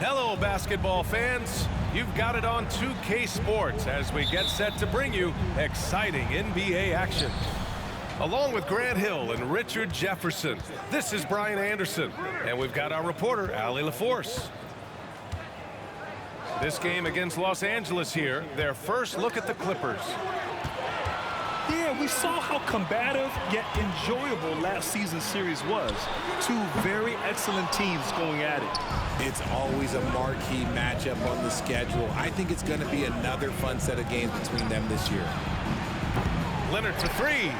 Hello, basketball fans. You've got it on 2K Sports as we get set to bring you exciting NBA action. Along with Grant Hill and Richard Jefferson, this is Brian Anderson, and we've got our reporter, Allie LaForce. This game against Los Angeles here, their first look at the Clippers. Yeah, we saw how combative yet enjoyable last season's series was. Two very excellent teams going at it. It's always a marquee matchup on the schedule. I think it's going to be another fun set of games between them this year. Leonard for three.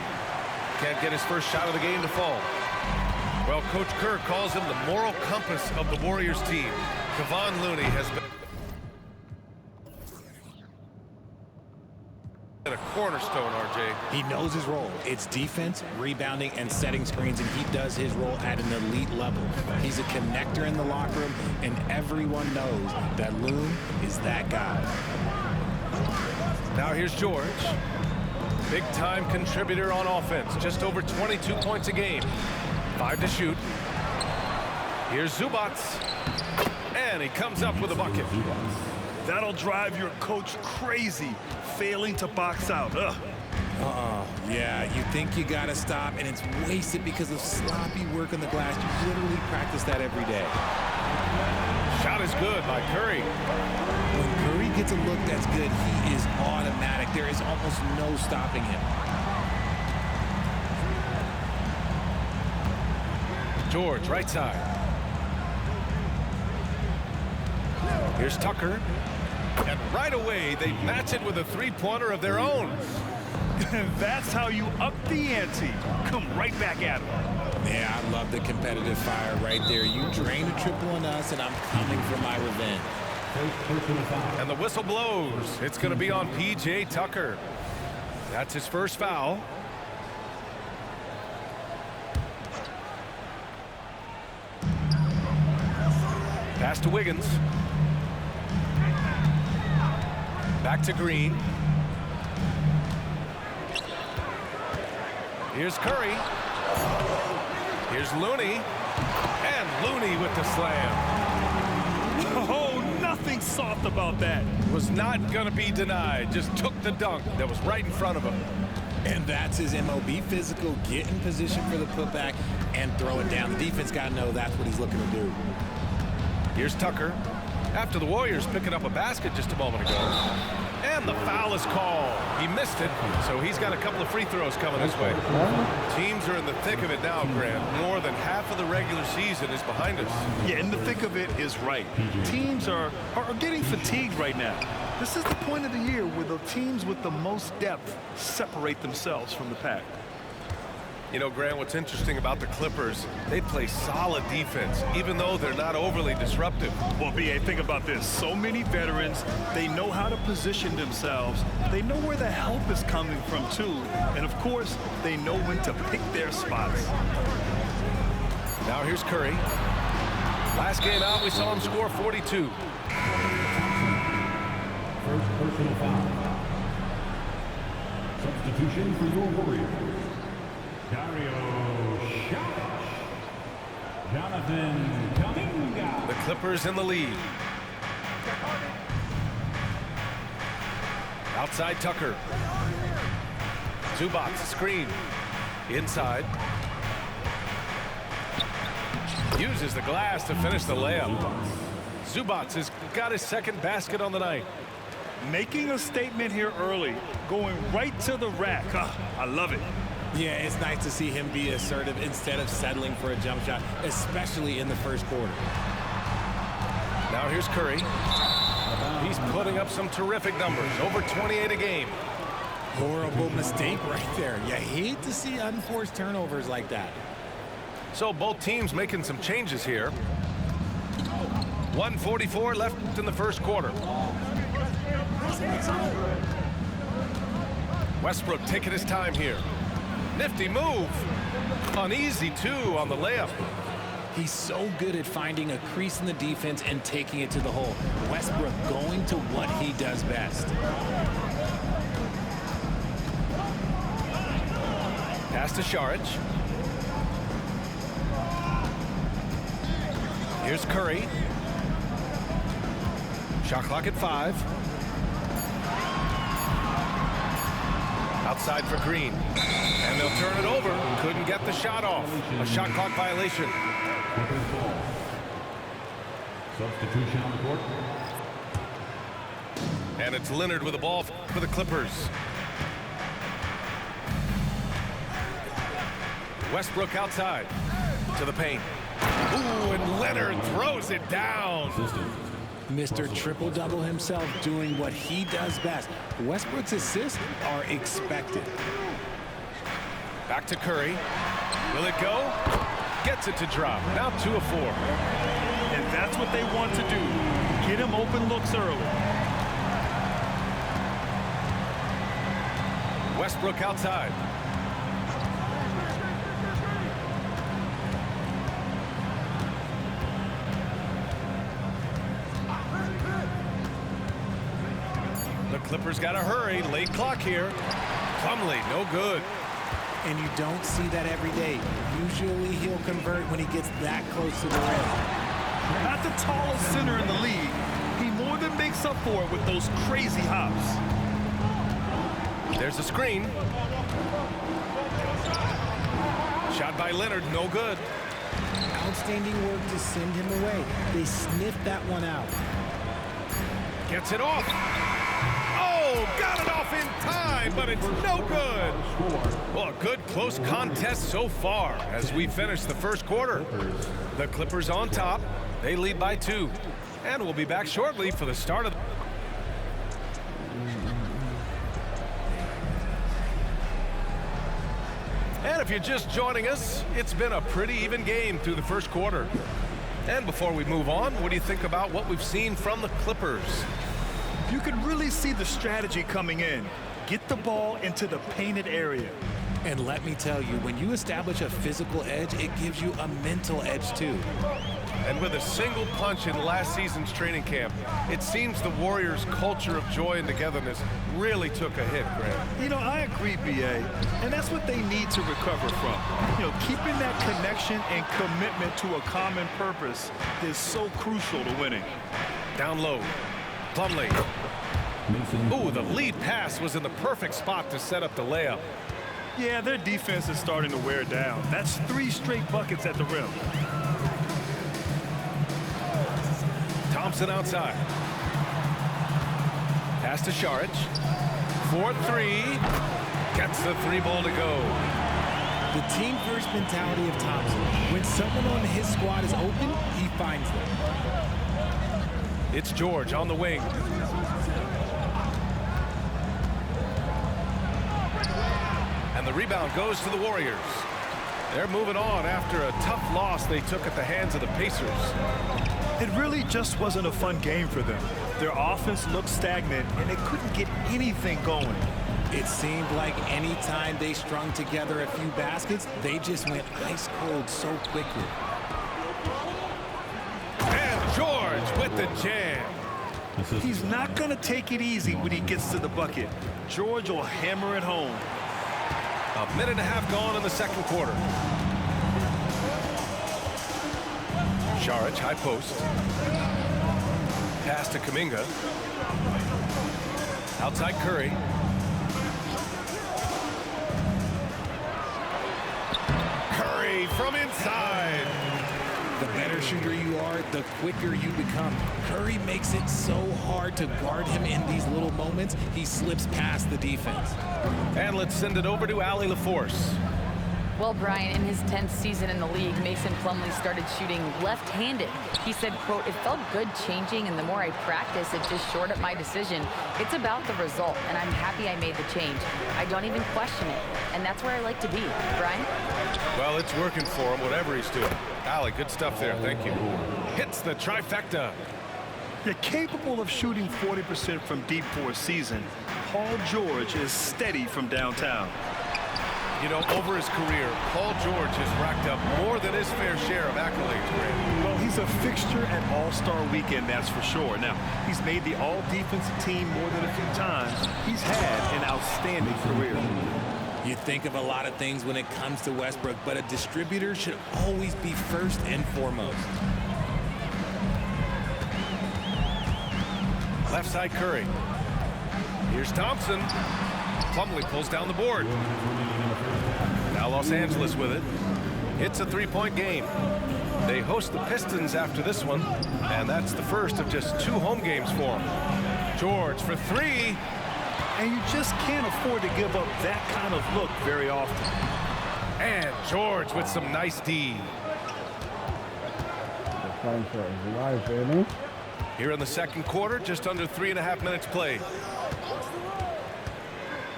Can't get his first shot of the game to fall. Well, Coach Kerr calls him the moral compass of the Warriors team. Kevon Looney has been a cornerstone, RJ. He knows his role. It's defense, rebounding, and setting screens, and he does his role at an elite level. He's a connector in the locker room, and everyone knows that Loon is that guy. Now here's George. Big-time contributor on offense. Just over 22 points a game. 5 to shoot. Here's Zubac. And he comes up with a bucket. That'll drive your coach crazy, failing to box out. Yeah, you think you got to stop, and it's wasted because of sloppy work on the glass. You literally practice that every day. Shot is good by Curry. When Curry gets a look that's good, he is automatic. There is almost no stopping him. George, right side. Here's Tucker. And right away, they match it with a three-pointer of their own. That's how you up the ante. Come right back at him. Yeah, I love the competitive fire right there. You drain a triple on us, and I'm coming for my revenge. And the whistle blows. It's going to be on P.J. Tucker. That's his first foul. Pass to Wiggins. Back to Green. Here's Curry. Here's Looney. And Looney with the slam. Oh, nothing soft about that. Was not going to be denied. Just took the dunk that was right in front of him. And that's his MOB, physical, get in position for the putback, and throw it down. The defense got to know that's what he's looking to do. Here's Tucker. After the Warriors picking up a basket just a moment ago. And the foul is called. He missed it, so he's got a couple of free throws coming his way. Teams are in the thick of it now, Grant. More than half of the regular season is behind us. Yeah, in the thick of it is right. Teams are getting fatigued right now. This is the point of the year where the teams with the most depth separate themselves from the pack. You know, Grant, what's interesting about the Clippers, they play solid defense, even though they're not overly disruptive. Well, B.A., think about this. So many veterans, they know how to position themselves. They know where the help is coming from, too. And, of course, they know when to pick their spots. Now here's Curry. Last game out, we saw him score 42. First personal foul. Substitution for your Warriors. Jonathan Kuminga. The Clippers in the lead. Outside Tucker. Zubac screen. Inside. Uses the glass to finish the layup. Zubac has got his second basket on the night. Making a statement here early. Going right to the rack. I love it. Yeah, it's nice to see him be assertive instead of settling for a jump shot, especially in the first quarter. Now here's Curry. He's putting up some terrific numbers, over 28 a game. Horrible mistake right there. You hate to see unforced turnovers like that. So both teams making some changes here. 1:44 left in the first quarter. Westbrook taking his time here. Nifty move. Uneasy, too, on the layup. He's so good at finding a crease in the defense and taking it to the hole. Westbrook going to what he does best. Pass to Saric. Here's Curry. Shot clock at 5. Outside for Green. And they'll turn it over. Couldn't get the shot off. A shot clock violation. Clippers ball. Substitution on the court. And it's Leonard with the ball for the Clippers. Westbrook outside to the paint. Ooh, and Leonard throws it down. Mr. Triple-Double himself doing what he does best. Westbrook's assists are expected. Back to Curry. Will it go? Gets it to drop. Now 2 of 4. And that's what they want to do. Get him open looks early. Westbrook outside. The Clippers got to hurry. Late clock here. Plumlee, no good. And you don't see that every day. Usually he'll convert when he gets that close to the rim. Not the tallest center in the league. He more than makes up for it with those crazy hops. There's a screen. Shot by Leonard, no good. Outstanding work to send him away. They sniffed that one out. Gets it off. Oh, got it off in time, but it's no good. Well, a good close contest so far as we finish the first quarter. The Clippers on top. They lead by 2. And we'll be back shortly for the start of And if you're just joining us, it's been a pretty even game through the first quarter. And before we move on, what do you think about what we've seen from the Clippers? You can really see the strategy coming in. Get the ball into the painted area. And let me tell you, when you establish a physical edge, it gives you a mental edge too. And with a single punch in last season's training camp, it seems the Warriors' culture of joy and togetherness really took a hit, Grant. You know, I agree, B.A., and that's what they need to recover from. You know, keeping that connection and commitment to a common purpose is so crucial to winning. Down low, Plumlee. Ooh, the lead pass was in the perfect spot to set up the layup. Yeah, their defense is starting to wear down. That's 3 straight buckets at the rim. Thompson outside. Pass to Šarić. 4-3. Gets the 3-ball to go. The team-first mentality of Thompson. When someone on his squad is open, he finds them. It's George on the wing. And the rebound goes to the Warriors. They're moving on after a tough loss they took at the hands of the Pacers. It really just wasn't a fun game for them. Their offense looked stagnant, and they couldn't get anything going. It seemed like any time they strung together a few baskets, they just went ice cold so quickly. And George with the jam. He's not going to take it easy when he gets to the bucket. George will hammer it home. A minute and a half gone in the second quarter. Šarić, high post. Pass to Kuminga. Outside Curry. Curry from inside. The better shooter you are, the quicker you become. Curry makes it so hard to guard him in these little moments, he slips past the defense. And let's send it over to Allie LaForce. Well, Brian, in his 10th season in the league, Mason Plumlee started shooting left-handed. He said, quote, "It felt good changing, and the more I practice, it just shored up my decision. It's about the result, and I'm happy I made the change. I don't even question it, and that's where I like to be." Brian? Well, it's working for him, whatever he's doing. Allie, good stuff there. Thank you. Hits the trifecta. They're capable of shooting 40% from deep for a season. Paul George is steady from downtown. You know, over his career, Paul George has racked up more than his fair share of accolades, Grant. Well, he's a fixture at All-Star Weekend, that's for sure. Now, he's made the All-Defensive team more than a few times. He's had an outstanding career. You think of a lot of things when it comes to Westbrook, but a distributor should always be first and foremost. Left side Curry. Here's Thompson. Plumlee pulls down the board. Now Los Angeles with it. It's a three-point game. They host the Pistons after this one, and that's the first of just 2 home games for them. George for 3. And you just can't afford to give up that kind of look very often. And George with some nice D. Here in the second quarter, just under 3.5 minutes played.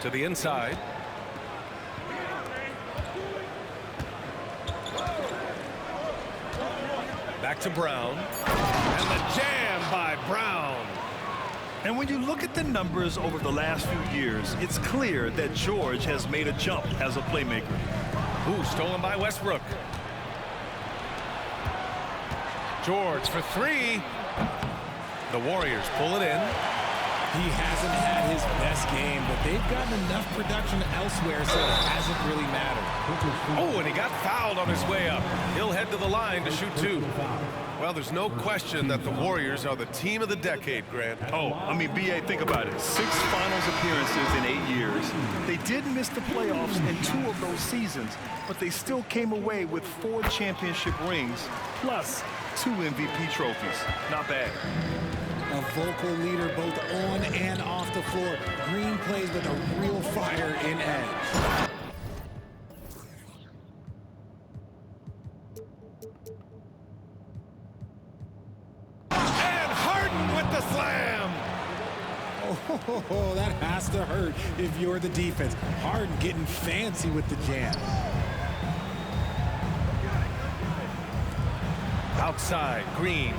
To the inside. Back to Brown. And the jam by Brown. And when you look at the numbers over the last few years, it's clear that George has made a jump as a playmaker. Ooh, stolen by Westbrook. George for 3. The Warriors pull it in. He hasn't had his best game, but they've gotten enough production elsewhere, so it hasn't really mattered. Oh, and he got fouled on his way up. He'll head to the line to shoot 2. Well, there's no question that the Warriors are the team of the decade, Grant. Oh, I mean, B.A., think about it. 6 finals appearances in 8 years. They did miss the playoffs in 2 of those seasons, but they still came away with 4 championship rings, plus 2 MVP trophies. Not bad. A vocal leader both on and off the floor. Green plays with a real fire in edge. And Harden with the slam. Oh, that has to hurt if you're the defense. Harden getting fancy with the jam. Outside, Green.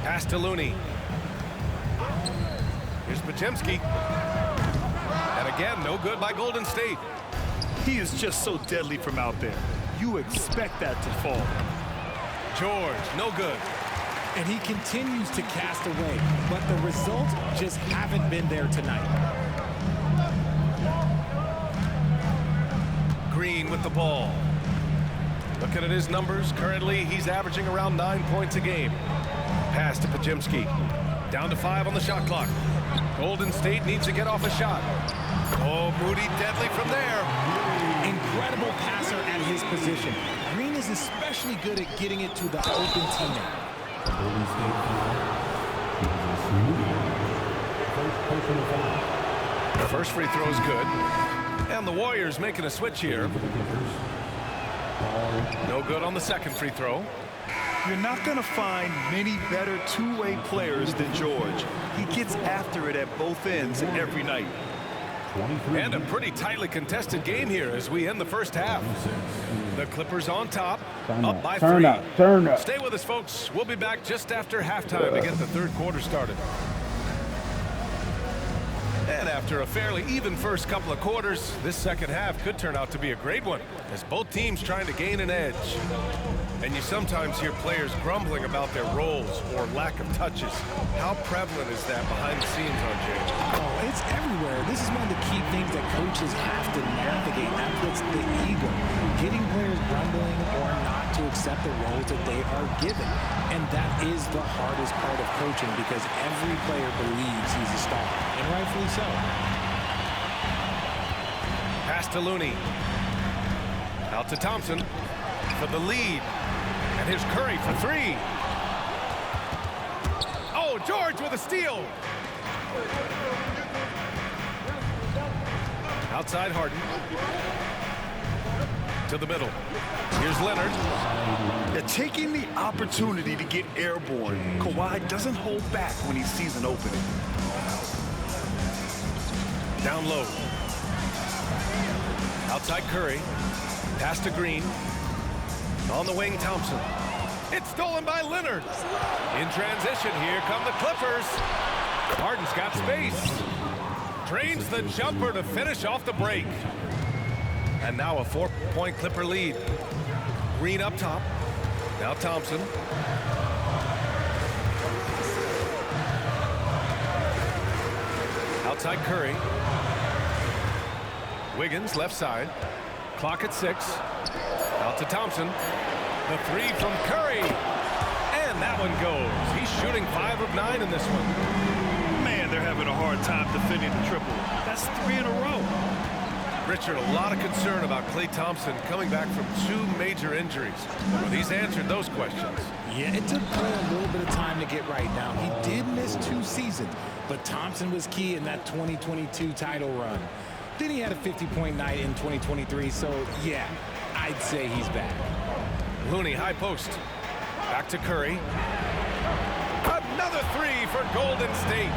Pass to Looney. Here's Podziemski. And again, no good by Golden State. He is just so deadly from out there. You expect that to fall. George, no good. And he continues to cast away, but the results just haven't been there tonight. Green with the ball. Looking at his numbers, currently he's averaging around 9 points a game. Pass to Podziemski. Down to 5 on the shot clock. Golden State needs to get off a shot. Oh, Moody deadly from there. Incredible passer at his position. Green is especially good at getting it to the open teammate. The first free throw is good. And the Warriors making a switch here. No good on the second free throw. You're not going to find many better two-way players than George. He gets after it at both ends every night. And a pretty tightly contested game here as we end the first half. The Clippers on top, up by 3. Turn up. Stay with us, folks. We'll be back just after halftime to get the third quarter started. And after a fairly even first couple of quarters, this second half could turn out to be a great one as both teams trying to gain an edge. And you sometimes hear players grumbling about their roles or lack of touches. How prevalent is that behind the scenes, RJ? Oh, it's everywhere. This is one of the key things that coaches have to navigate. That puts the ego. Getting players grumbling or not to accept the roles that they are given. And that is the hardest part of coaching because every player believes he's a star. And rightfully so. Pass to Looney. Out to Thompson for the lead. And here's Curry for 3. Oh, George with a steal. Outside Harden. To the middle. Here's Leonard. They're taking the opportunity to get airborne. Kawhi doesn't hold back when he sees an opening. Down low. Outside Curry. Pass to Green. On the wing, Thompson. It's stolen by Leonard. In transition, here come the Clippers. Harden's got space. Drains the jumper to finish off the break. And now a 4-point Clipper lead. Green up top. Now Thompson. Outside Curry. Wiggins left side. Clock at 6. Out to Thompson. The 3 from Curry. And And that one goes. He's shooting 5 of 9 in this one. Man, they're having a hard time defending the triple. That's 3 in a row. Richard, a lot of concern about Klay Thompson coming back from 2 major injuries. Well, he's answered those questions. Yeah, it took Klay a little bit of time to get right. Now, he did miss 2 seasons, but Thompson was key in that 2022 title run. Then he had a 50-point night in 2023, so yeah, I'd say he's back. Looney, high post. Back to Curry. Another 3 for Golden State.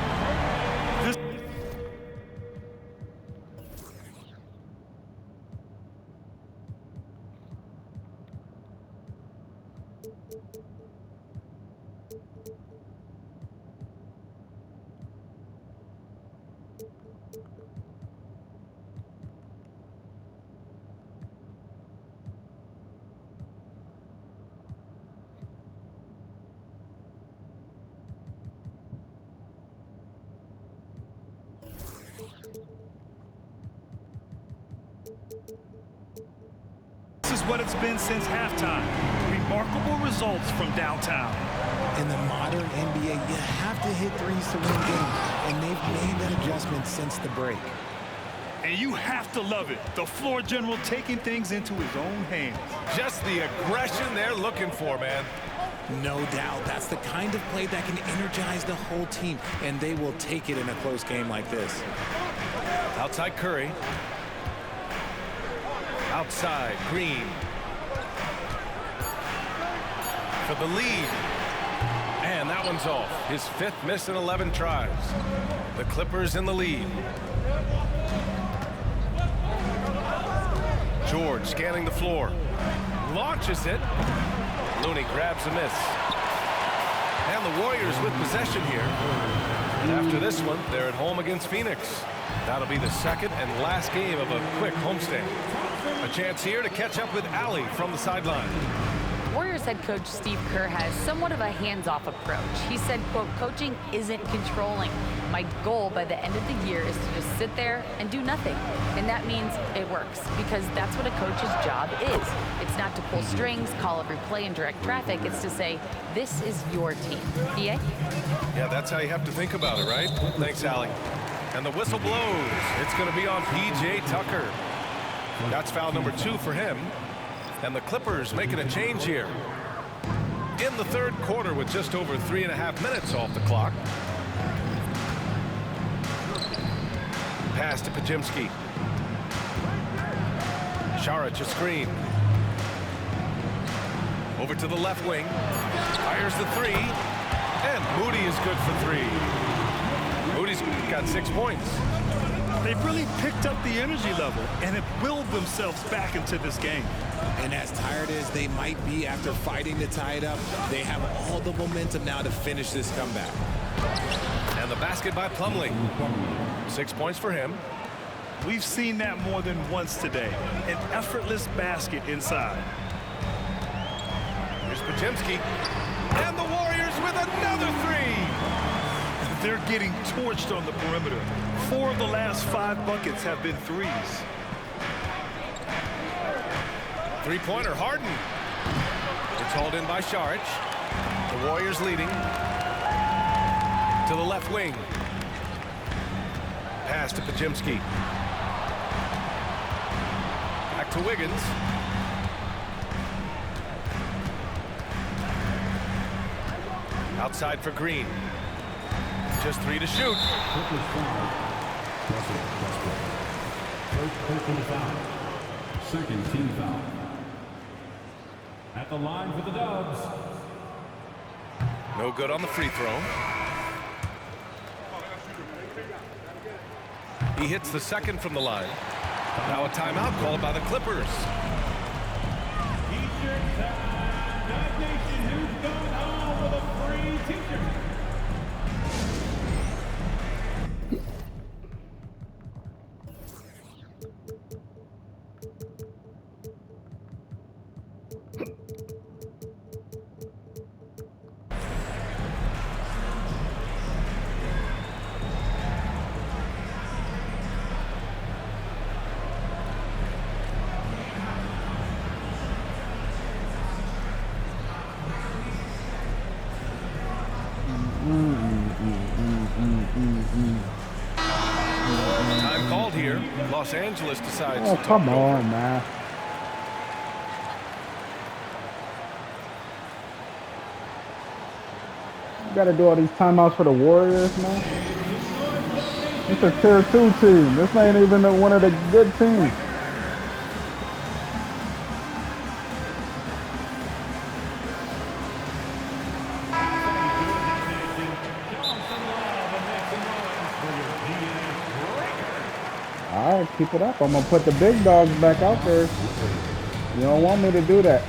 This is what it's been since halftime. Remarkable results from downtown. In the modern NBA, you have to hit threes to win games, and they've made that adjustment since the break. And you have to love it. The floor general taking things into his own hands. Just the aggression they're looking for, man. No doubt. That's the kind of play that can energize the whole team, and they will take it in a close game like this. Outside Curry. Outside Green. For the lead. And that one's off. His 5th miss in 11 tries. The Clippers in the lead. George scanning the floor. Launches it. Looney grabs a miss. And the Warriors with possession here. And after this one, they're at home against Phoenix. That'll be the 2nd and last game of a quick homestand. A chance here to catch up with Allie from the sideline. Warriors head coach Steve Kerr has somewhat of a hands-off approach. He said, quote, coaching isn't controlling. My goal by the end of the year is to just sit there and do nothing. And that means it works, because that's what a coach's job is. It's not to pull strings, call every play, and direct traffic. It's to say, this is your team. PA? Yeah, that's how you have to think about it, right? Thanks, Allie. And the whistle blows. It's going to be on P.J. Tucker. That's foul number 2 for him. And the Clippers making a change here. In the 3rd quarter with just over 3.5 minutes off the clock. Pass to Pajimski. Saric a screen. Over to the left wing. Fires the 3. And Moody is good for 3. Moody's got 6 points. They've really picked up the energy level and have willed themselves back into this game. And as tired as they might be after fighting to tie it up, they have all the momentum now to finish this comeback. And the basket by Plumlee. 6 points for him. We've seen that more than once today. An effortless basket inside. Here's Pajimski. And the Warriors with another 3. They're getting torched on the perimeter. 4 of the last 5 buckets have been threes. Three-pointer, Harden. It's hauled in by Saric. The Warriors leading. To the left wing. Pass to Pajimski. Back to Wiggins. Outside for Green. Just 3 to shoot. Personal foul. 2nd team foul. At the line for the Dubs. No good on the free throw. He hits the 2nd from the line. Now a timeout called by the Clippers. T-shirt time. Dub Nation, who's going home with a free t-shirt? Time called here. Los Angeles decides Oh, to come talk it over. on, man. You gotta do all these timeouts for the Warriors, man. It's a tier 2 team. This ain't even one of the good teams. All right, keep it up. I'm gonna put the big dogs back out there. You don't want me to do that.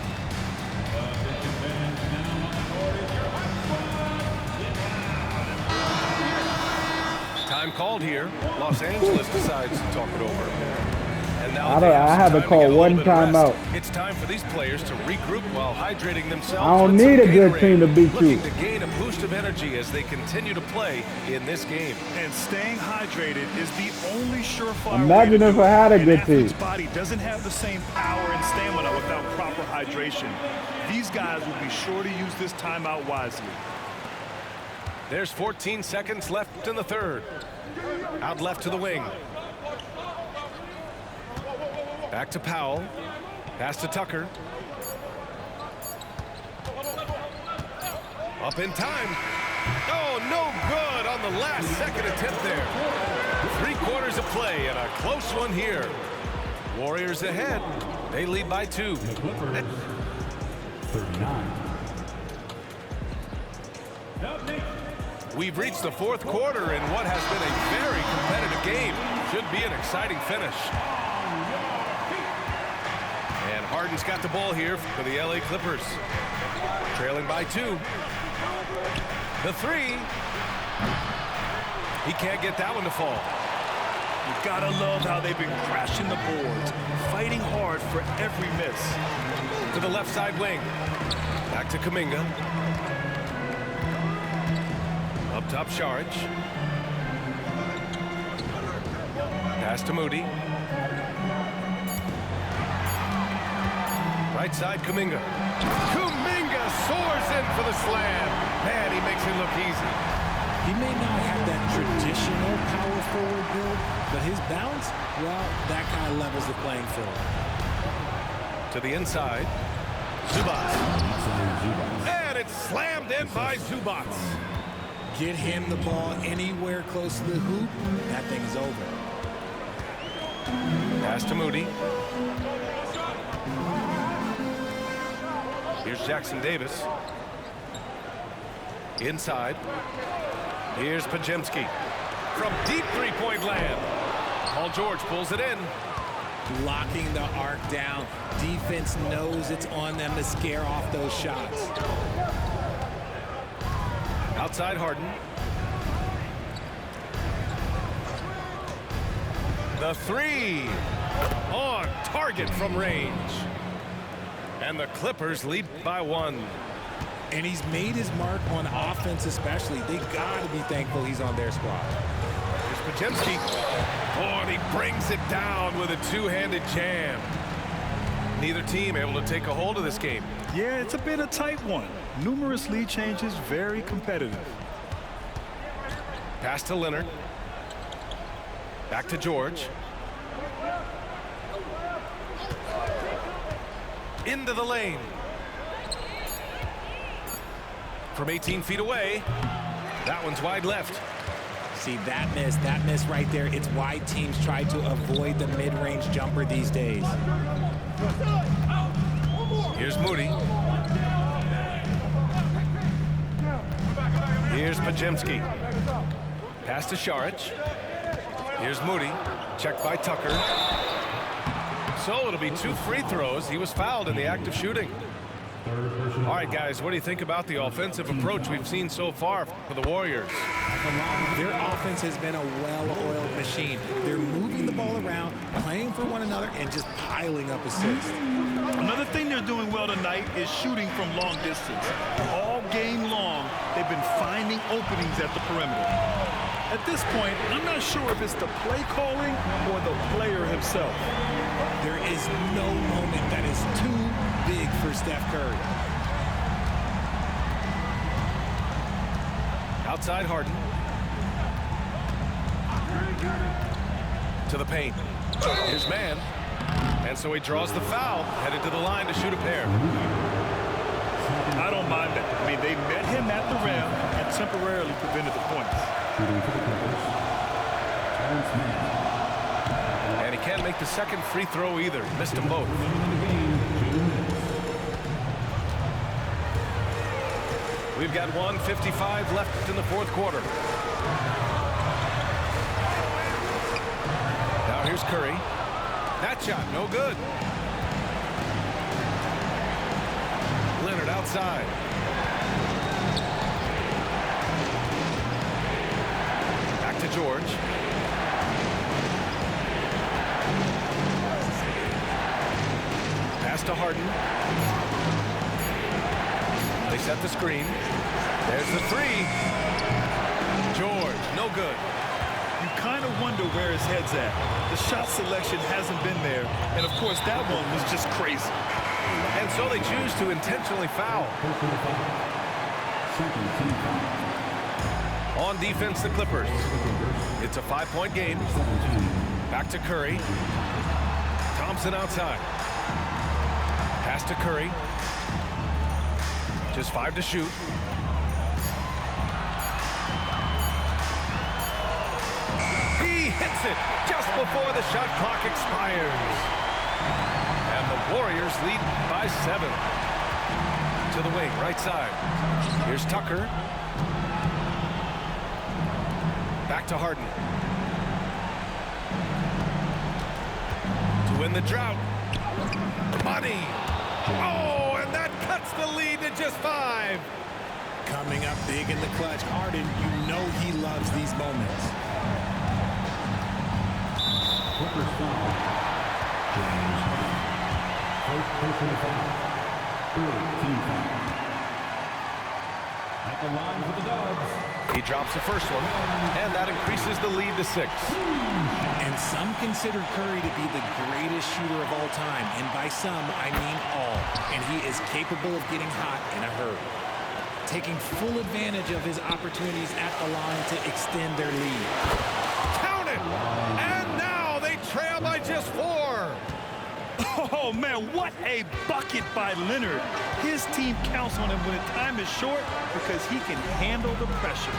Time called here. Los Angeles decides to talk it over. And now I had to call one timeout. It's time for these players to regroup while hydrating themselves. I don't with some need a good Gatorade, team to beat you. looking to gain a boost of energy as they continue to play in this game. And staying hydrated is the only surefire Imagine way to if do I had a it. good An athlete's team. body doesn't have the same power and stamina without proper hydration. These guys will be sure to use this timeout wisely. There's 14 seconds left in the third. Out left to the wing. Back to Powell. Pass to Tucker. Up in time. Oh, no good on the last second attempt there. 3 quarters of play and a close one here. Warriors ahead. They lead by 2. 39. We've reached the 4th quarter in what has been a very competitive game. Should be an exciting finish. And Harden's got the ball here for the LA Clippers. Trailing by 2. The 3. He can't get that one to fall. You gotta love how they've been crashing the boards, fighting hard for every miss. To the left side wing. Back to Kuminga. Up top, Saric. Pass to Moody. Right side, Kuminga. Kuminga soars in for the slam. Man, he makes it look easy. He may not have that traditional power forward build, but his bounce, well, that kind of levels the playing field. To the inside. Zubac. And it's slammed in by Zubac. Get him the ball anywhere close to the hoop, that thing is over. Pass to Moody. Here's Jackson Davis. Inside. Here's Pajemski. From deep three-point land. Paul George pulls it in. Locking the arc down. Defense knows it's on them to scare off those shots. Outside Harden. The 3 on target from range. And the Clippers lead by 1. And he's made his mark on offense especially. They got to be thankful he's on their squad. Here's Pajemski. Oh, and he brings it down with a two-handed jam. Neither team able to take a hold of this game. Yeah, it's a bit a tight one. Numerous lead changes, very competitive. Pass to Leonard. Back to George. Into the lane. From 18 feet away. That one's wide left. See, that miss right there. It's why teams try to avoid the mid-range jumper these days. Here's Moody. Here's Pajemski. Pass to Saric. Here's Moody. Checked by Tucker. So it'll be 2 free throws. He was fouled in the act of shooting. All right, guys, what do you think about the offensive approach we've seen so far for the Warriors? Their offense has been a well-oiled machine. They're moving the ball around, playing for one another, and just piling up assists. Another thing they're doing well tonight is shooting from long distance. All game long, they've been finding openings at the perimeter. At this point, I'm not sure if it's the play calling or the player himself. There is no moment that is too big for Steph Curry. Outside Harden. To the paint. Here's man. And so he draws the foul, headed to the line to shoot a pair. I don't mind that. I mean, they met him at the rim and temporarily prevented the points. And he can't make the second free throw either. Missed them both. We've got 1:55 left in the fourth quarter. Now here's Curry. That shot, no good. Leonard outside. Back to George. Pass to Harden. They set the screen. There's the three. George, no good. You kind of wonder where his head's at. The shot selection hasn't been there. And, of course, that one was just crazy. And so they choose to intentionally foul. On defense, the Clippers. It's a 5-point game. Back to Curry. Thompson outside. Pass to Curry. Just 5 to shoot. He hits it just before the shot clock expires. And the Warriors lead by 7. To the wing, right side. Here's Tucker. Back to Harden. To win the drought. Money. Oh, and that cuts the lead to just 5. Coming up big in the clutch, Harden, you know he loves these moments. Clippers foul. James. Personal foul. 13 foul. At the line for the Dubs. He drops the first one, and that increases the lead to 6. And some consider Curry to be the greatest shooter of all time. And by some, I mean all. And he is capable of getting hot in a hurry. Taking full advantage of his opportunities at the line to extend their lead. Count it! And now they trail by just 4. Oh, man, what a bucket by Leonard. His team counts on him when time is short because he can handle the pressure.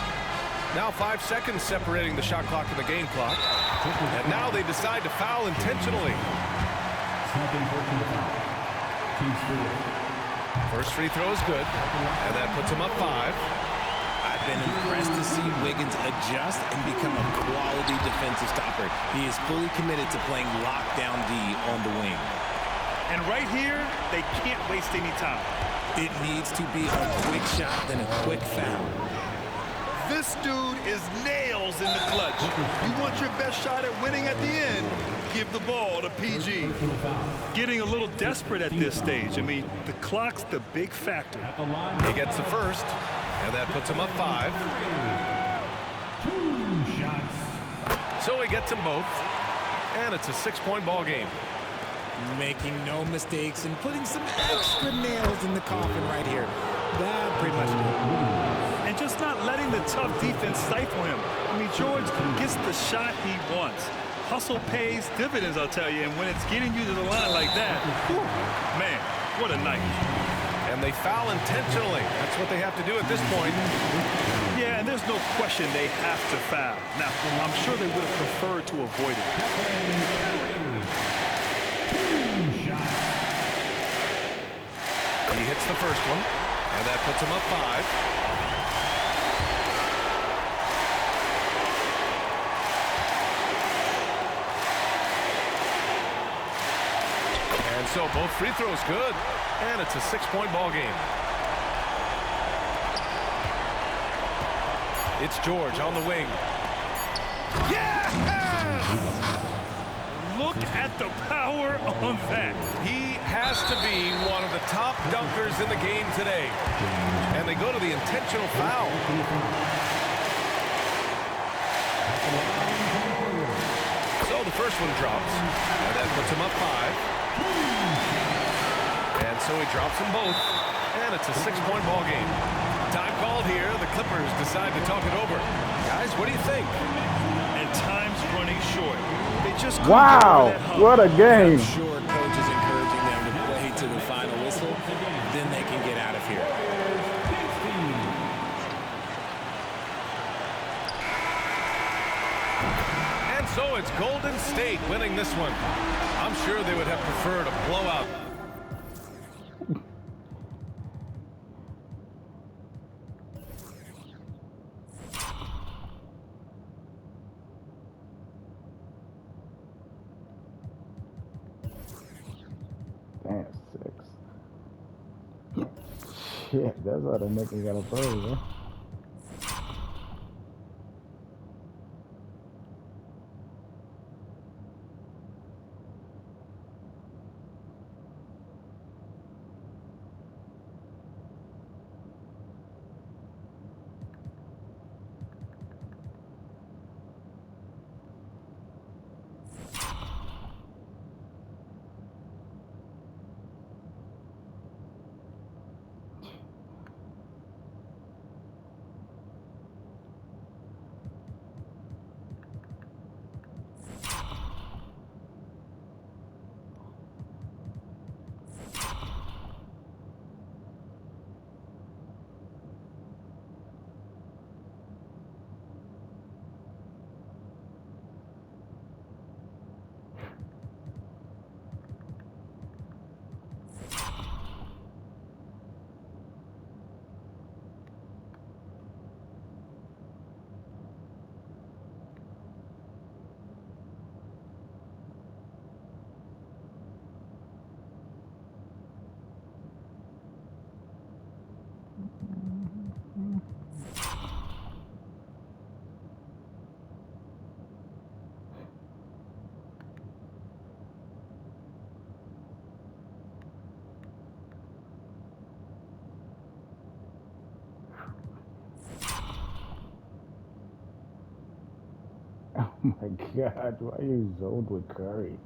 Now 5 seconds separating the shot clock and the game clock. And now they decide to foul intentionally. First free throw is good, and that puts him up 5. I've been impressed to see Wiggins adjust and become a quality defensive stopper. He is fully committed to playing lockdown D on the wing. And right here, they can't waste any time. It needs to be a quick shot, then a quick foul. This dude is nails in the clutch. You want your best shot at winning at the end, give the ball to PG. Getting a little desperate at this stage. I mean, the clock's the big factor. He gets the first, and that puts him up 5. 2 shots. So he gets them both, and it's a 6-point ball game. Making no mistakes and putting some extra nails in the coffin right here. That pretty much And just not letting the tough defense stifle him. I mean, George gets the shot he wants. Hustle pays dividends, I'll tell you. And when it's getting you to the line like that, whew, man, what a night. And they foul intentionally. That's what they have to do at this point. Yeah, and there's no question they have to foul. Now, I'm sure they would have preferred to avoid it. 2 shots. He hits the first one, and that puts him up 5. And so both free throws good, and it's a 6-point ball game. It's George on the wing. Yes! Look at the power on that. He has to be one of the top dunkers in the game today. And they go to the intentional foul. So the first one drops, and that puts him up 5. And so he drops them both, and it's a 6-point ball game. Time called here. The Clippers decide to talk it over. Guys, what do you think? And time's be short. They just couldn't get over Wow, that hump. what a game. I'm sure coach is encouraging them to play to the final whistle. Then they can get out of here. And so it's Golden State winning this one. I'm sure they would have preferred a blowout. Damn, 6. Shit, that's how the nigga got a play, man. Oh my God, why are you zoned with Curry?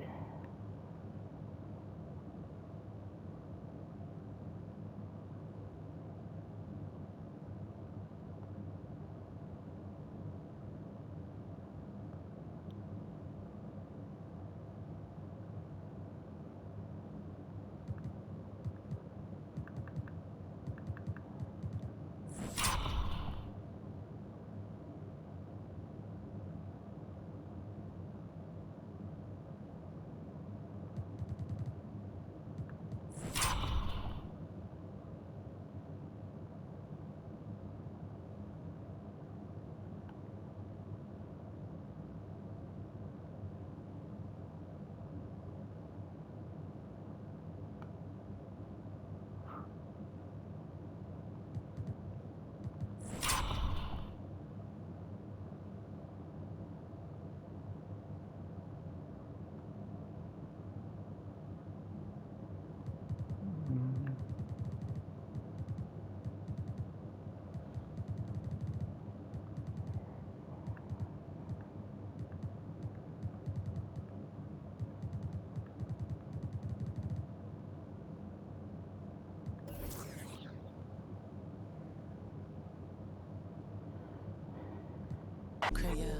Okay, yeah.